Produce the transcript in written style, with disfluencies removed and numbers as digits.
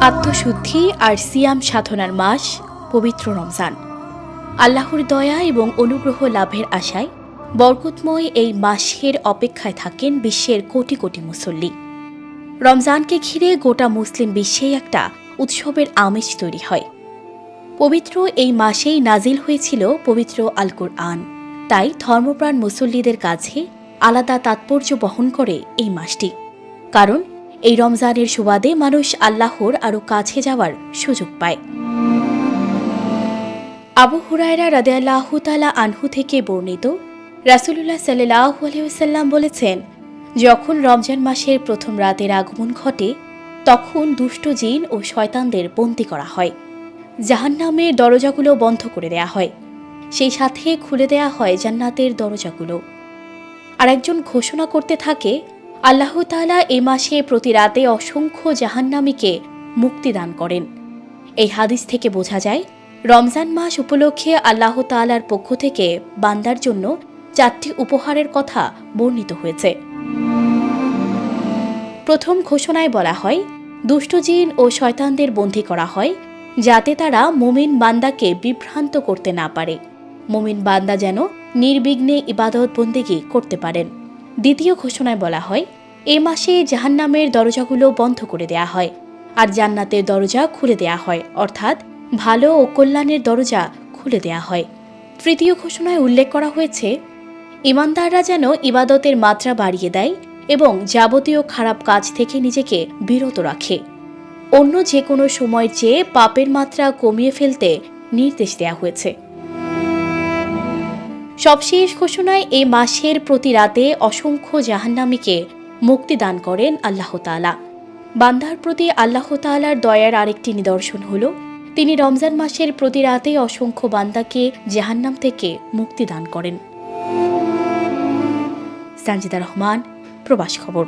আত্মশুদ্ধি আর সিয়াম সাধনার মাস পবিত্র রমজান। আল্লাহর দয়া এবং অনুগ্রহ লাভের আশায় বরকতময় এই মাসের অপেক্ষায় থাকেন বিশ্বের কোটি কোটি মুসল্লি। রমজানকে ঘিরে গোটা মুসলিম বিশ্বেই একটা উৎসবের আমেজ তৈরি হয়। পবিত্র এই মাসেই নাজিল হয়েছিল পবিত্র আল কুরআন। তাই ধর্মপ্রাণ মুসল্লিদের কাছে আলাদা তাৎপর্য বহন করে এই মাসটি। কারণ এই রমজানের সুবাদে মানুষ আল্লাহর আরও কাছে যাওয়ার সুযোগ পায়। আবু হুরায়রা রাদিয়াল্লাহু তাআলা আনহু থেকে বর্ণিত, রাসূলুল্লাহ সাল্লাল্লাহু আলাইহি ওয়াসাল্লাম বলেছেন, যখন রমজান মাসের প্রথম রাতের আগমন ঘটে তখন দুষ্ট জিন ও শয়তানদের বন্দী করা হয়। জাহান্নামের দরজাগুলো বন্ধ করে দেয়া হয়, সেই সাথে খুলে দেয়া হয় জান্নাতের দরজাগুলো। আর একজন ঘোষণা করতে থাকে, আল্লাহ তাআলা এ মাসে প্রতি রাতে অসংখ্য জাহান্নামীকে মুক্তি দান করেন। এই হাদিস থেকে বোঝা যায় রমজান মাস উপলক্ষে আল্লাহ তাআলার পক্ষ থেকে বান্দার জন্য 4টি উপহারের কথা বর্ণিত হয়েছে। প্রথম ঘোষণায় বলা হয়, দুষ্ট জিন ও শয়তানদের বন্দী করা হয় যাতে তারা মুমিন বান্দাকে বিভ্রান্ত করতে না পারে, মুমিন বান্দা যেন নির্বিঘ্নে ইবাদত বন্দেগী করতে পারেন। দ্বিতীয় ঘোষণায় বলা হয়, এ মাসে জাহান্নামের দরজাগুলো বন্ধ করে দেয়া হয় আর জান্নাতের দরজা খুলে দেয়া হয়, অর্থাৎ ভালো ও কল্যাণের দরজা খুলে দেয়া হয়। তৃতীয় ঘোষণায় উল্লেখ করা হয়েছে, ঈমানদাররা যেন ইবাদতের মাত্রা বাড়িয়ে দেয় এবং যাবতীয় খারাপ কাজ থেকে নিজেকে বিরত রাখে। অন্য যে কোনো সময়ের চেয়ে পাপের মাত্রা কমিয়ে ফেলতে নির্দেশ দেয়া হয়েছে। সবশেষ ঘোষণায় এই মাসের প্রতি রাতে অসংখ্য জাহান্নামীকে মুক্তি দান করেন আল্লাহ তাআলা। বান্দার প্রতি আল্লাহ তাআলার দয়ার আরেকটি নিদর্শন হল, তিনি রমজান মাসের প্রতি রাতে অসংখ্য বান্দাকে জাহান্নাম থেকে মুক্তি দান করেন। সানজিদা রহমান, প্রবাস খবর।